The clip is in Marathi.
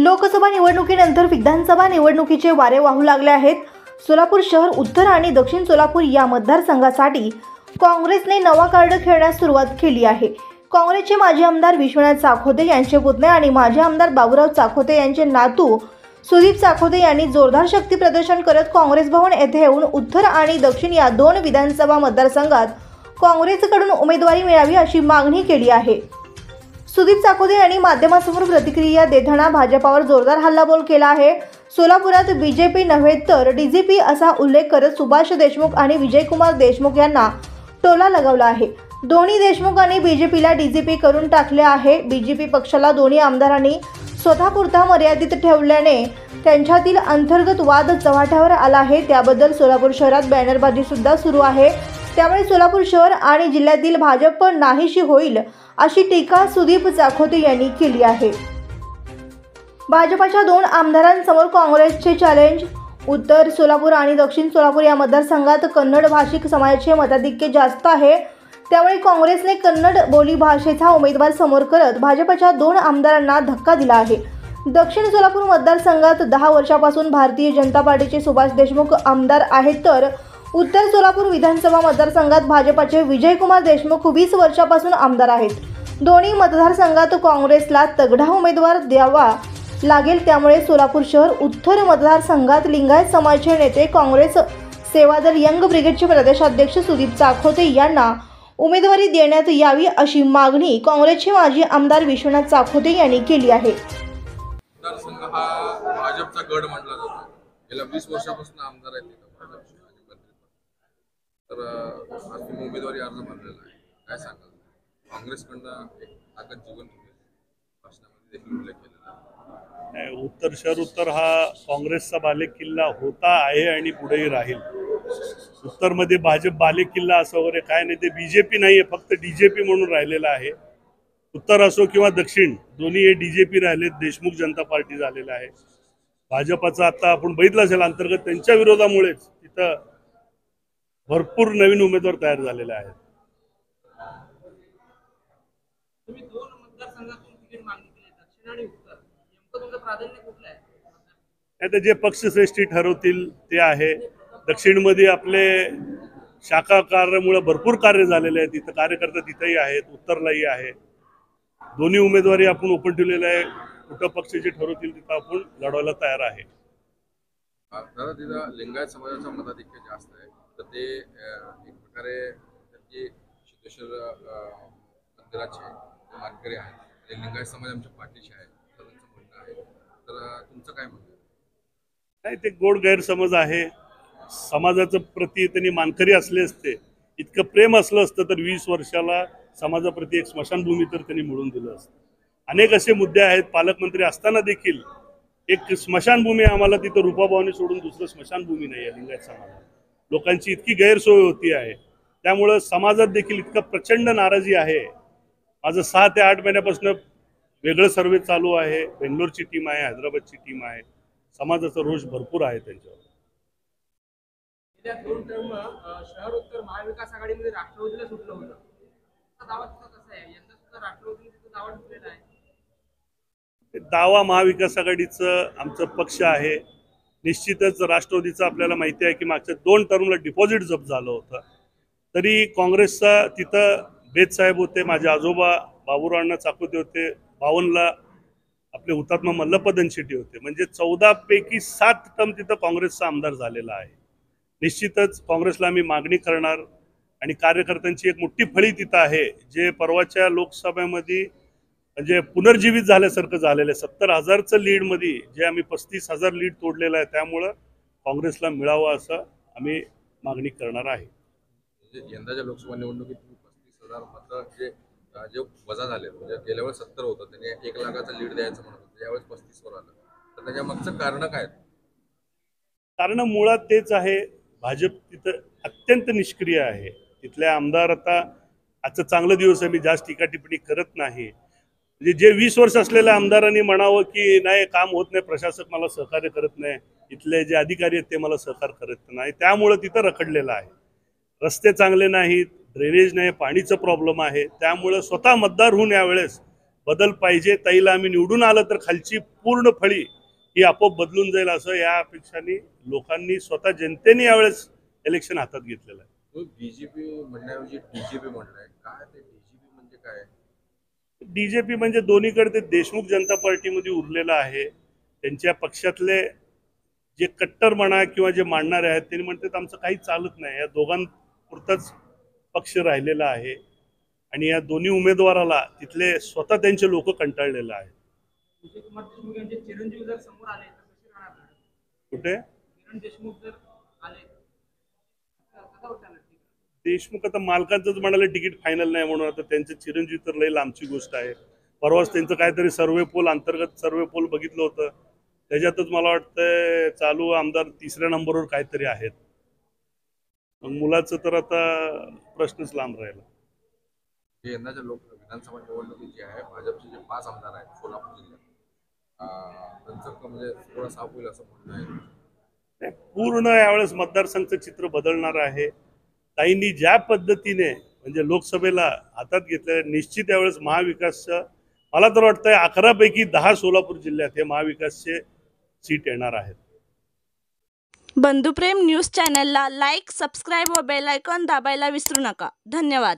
लोकसभा निवडणुकीनंतर विधानसभा निवडणुकीचे वारे वाहू लागले आहेत। सोलापूर शहर, उत्तर आणि दक्षिण सोलापूर या मतदारसंघासाठी काँग्रेसने नवा कार्ड खेळण्यास सुरुवात केली आहे। काँग्रेसचे माजी आमदार विश्वनाथ चाखोते यांचे पुतणे आणि माजी आमदार बाबूराव चाखोते यांचे नातू सुदीप चाखोते यांनी जोरदार शक्ती प्रदर्शन करत काँग्रेस भवन येथे येऊन उत्तर आणि दक्षिण या दोन विधानसभा मतदारसंघात काँग्रेसकडून उमेदवारी मिळावी अशी मागणी केली आहे। सुदीप चाखोते यांनी माध्यमांसमोर प्रतिक्रिया देताना भाजपावर जोरदार हल्लाबोल केला आहे। सोलापुरात बीजेपी नव्हे तर डीजीपी असा उल्लेख करत सुभाष देशमुख आणि विजयकुमार देशमुख यांना टोला लगावला आहे। दोन्ही देशमुखांनी बीजेपीला डीजीपी करून टाकले आहे। बीजेपी पक्षाला दोन्ही आमदारांनी स्वतःपुरता मर्यादित ठेवल्याने त्यांच्यातील अंतर्गत वाद चव्हाट्यावर आला आहे। त्याबद्दल सोलापूर शहरात बॅनरबाजी सुद्धा सुरू आहे। त्यामुळे सोलापूर शहर आणि जिल्ह्यातील भाजप नाहीशी होईल अशी टीका सुदीप चाखोते यांनी केली आहे। भाजपाच्या दोन आमदारांसमोर काँग्रेसचे चॅलेंज। उत्तर सोलापूर आणि दक्षिण सोलापूर या मतदारसंघात कन्नड भाषिक समाजाचे मताधिक्य जास्त आहे। त्यामुळे काँग्रेसने कन्नड बोली भाषेचा उमेदवार समोर करत भाजपाच्या दोन आमदारांना धक्का दिला आहे। दक्षिण सोलापूर मतदारसंघात 10 वर्षांपासून भारतीय जनता पार्टीचे सुभाष देशमुख आमदार आहेत, तर उत्तर सोलापूर विधानसभा मतदारसंघात भाजपाचे विजयकुमार देशमुख 20 वर्षांपासून आमदार आहेत। दोन्ही मतदारसंघात काँग्रेसला तगडा उमेदवार द्यावा लागेल। त्यामुळे सोलापूर शहर उत्तर मतदारसंघात लिंगायत समाजाचे नेते, काँग्रेस सेवादल यंग ब्रिगेडचे प्रदेशाध्यक्ष सुदीप चाखोते यांना उमेदवारी देण्यात यावी अशी मागणी काँग्रेसचे माजी आमदार विश्वनाथ चाखोते यांनी केली आहे। मतदारसंघ हा भाजपचा गड मानला जातो। गेल्या 20 वर्षापासून आमदार आहेत तर आज तुम्ही उमेदवारी अर्ज भरलेला आहे, काय सांगाल? काँग्रेसकडनं एक ताकद जीवन भाषणामध्ये देखील उल्लेख केलेला आहे। उत्तर शहर उत्तर हा काँग्रेसचा बालेकिल्ला होता, आहे आणि पुढेही राहील। उत्तरमध्ये भाजप बालेकिल्ला असं वगैरे काय नाही, ते बीजेपी नाही आहे, फक्त डीजेपी म्हणून राहिलेलं आहे। उत्तर असो किंवा दक्षिण दोन्ही हे डीजेपी राहिलेत, देशमुख जनता पार्टी झालेलं आहे। भाजपाचा आता आपण बघितलं असेल अंतर्गत त्यांच्या विरोधामुळेच तिथं भरपूर नवीन उमेदवार तयार झालेले आहेत। तुम्ही दोन मतदारसंघातून तिकीट मागणी केली, दक्षिण आणि उत्तर, नेमकं तुमचं प्राधान्य कुठलं आहे? आता जे पक्षश्रेष्ठी ठरवतील ते आहे। दक्षिणमध्ये आपले शाखा कार्यामुळे भरपूर कार्य झालेले आहेत, तिथं कार्यकर्ते तिथेही आहेत, उत्तरलाही आहे। दोन्ही उमेदवारी आपण ओपन ठेवलेले आहे, कुठं पक्ष जे ठरवतील तिथं आपण लढवायला तयार आहे। दादा, तिथं लिंगायत समाजाचं मताधिक्य जास्त आहे, तर ते एक प्रकारे त्यांची सिद्धेश्वर मंदिराचे मानकरी आहेत आणि लिंगायत समाज आमच्या पाठीशी आहे असं त्यांचं म्हणणं आहे, तर तुमचं काय म्हणणं? नाही, ते गोड गैरसमज आहे। समाजाचं प्रती त्यांनी मानकरी असले असते, इतकं प्रेम असलं असतं तर 20 वर्षाला समाजाप्रती एक स्मशानभूमी तर त्यांनी मिळवून दिलं असतं। अनेक असे मुद्दे आहेत, पालकमंत्री असताना देखील एक स्मशानभूमी आम्हाला तिथं रूपाभावाने सोडून दुसरं स्मशानभूमी नाही आहे लिंगायत समाजाला। लोकांची इतकी गैरसोय होती आहे, त्यामुळं समाजात देखील इतकं प्रचंड नाराजी आहे। माझं 6 ते 8 महिन्यापासून वेगळं सर्वे चालू आहे, बेंगलोरची टीम आहे, हैदराबादची टीम आहे, समाजाचा रोष भरपूर आहे त्यांच्यावर। गेल्या 2 टर्म शहर उत्तर महाविकास आघाडीमध्ये राष्ट्रवादीला सुटलं होतं, दावा कसा आहे? यंदा सुद्धा राष्ट्रवादीने तिथं दावा ठेवलेला आहे। दावा महाविकास आघाडीचं आमचं पक्ष आहे। निश्चितच राष्ट्रवादीचं आपल्याला माहिती आहे की मागच्या 2 टर्मला डिपॉझिट जप्त झालं होतं, तरी काँग्रेसचा तिथं बेद साहेब होते, माझे आजोबा बाबूराव चाखोते होते, 52ला आपले हुतात्मा मल्लप्पा दनशेट्टी होते, म्हणजे 14 पैकी 7 टर्म तिथं काँग्रेसचा आमदार झालेला आहे। निश्चितच काँग्रेसला आम्ही मागणी करणार आणि कार्यकर्त्यांची एक मोठी फळी तिथं आहे, जे परवाच्या लोकसभेमध्ये म्हणजे पुनर्जीवित झाल्यासारखं झालेलं आहे। 70,000चं लीडमध्ये जे आम्ही 35,000 लीड तोडलेलं आहे, त्यामुळं काँग्रेसला मिळावं असं आम्ही मागणी करणार आहे। यंदाच्या लोकसभा निवडणुकीत 35,000 मतं जे वजा झाले, म्हणजे गेल्या वेळेस 70 होतं, त्यांनी 1 लाखाचं लीड द्यायचं म्हणत होतं, यावेळेस 35वर आलं, तर त्याच्या मागचं कारण काय? कारण मुळात तेच आहे, भाजप तिथं अत्यंत निष्क्रिय आहे। तिथले आमदार आता आजचं चांगलं दिवस आहे, मी जास्त टीका टिप्पणी करत नाही, म्हणजे जे 20 वर्ष असलेल्या आमदारांनी म्हणावं की नाही काम होत नाही, प्रशासक मला सहकार्य करत नाही, इथले जे अधिकारी आहेत ते मला सहकार्य करत नाही, त्यामुळं तिथं रखडलेलं आहे। रस्ते चांगले नाहीत, ड्रेनेज नाही, पाणीचं प्रॉब्लेम आहे, त्यामुळं स्वतः मतदार होऊन यावेळेस बदल पाहिजे, ताईला आम्ही निवडून आलं तर खालची पूर्ण फळी ही आपोआप बदलून जाईल असं या अपेक्षाने लोकांनी स्वतः जनतेने यावेळेस इलेक्शन हातात घेतलेलं आहे. बीजेपी म्हणण्याऐवजी डीजीपी म्हणलंय, काय ते डीजीपी म्हणजे काय? डीजेपी म्हणजे दोन्हीकडे ते देशमुख जनता पार्टीमध्ये उरलेलं आहे. त्यांच्या पक्षातले जे कट्टर म्हणा किंवा जे मांडणारे आहेत त्यांनी म्हणतात आमचं काही चालत नाही, या दोघांपुरताच पक्ष राहिलेला आहे आणि या दोन्ही उमेदवाराला तिथले स्वतः त्यांचे लोक कंटाळलेले आहेत. विजय कुमार देशमुख यांचे चिरंजीव जर समोर आले तर कसे राहणार लढत? कुठे किरण देशमुख जर आले तर कसा होता लढत? देशमुख आता मालकांचंच म्हणाले तिकीट फायनल नाही म्हणून, आता त्यांचे चिरंजीव तर लई लांबची गोष्ट आहे. परवाच त्यांचं काहीतरी सर्वे पोल, अंतर्गत सर्वे पोल बघितलं होतं, त्याच्यातच मला वाटतं चालू आमदार 3ऱ्या नंबरवर काहीतरी आहेत. मग मुलाचं तर आता प्रश्नच लांब राहिला. यंदाच्या विधानसभा निवडणुकीत जे आहे भाजपचे जे 5 आमदार आहेत सोलापूर जिल्ह्यात, त्यांचं म्हणजे थोडं साफ होईल असं म्हणणं आहे. नाही, पूर्ण यावेळेस मतदारसंघचं चित्र बदलणार आहे. ताईंनी ज्या पद्धतीने म्हणजे लोकसभेला हातात घेतलेल्या, निश्चित यावेळेस महाविकासचं मला तर वाटतंय 11 पैकी 10 सोलापूर जिल्ह्यात हे महाविकासचे सीट येणार आहेत. बंधुप्रेम न्यूज चॅनलला लाईक, सबस्क्राईब व बेल आयकॉन दाबायला विसरू नका. धन्यवाद.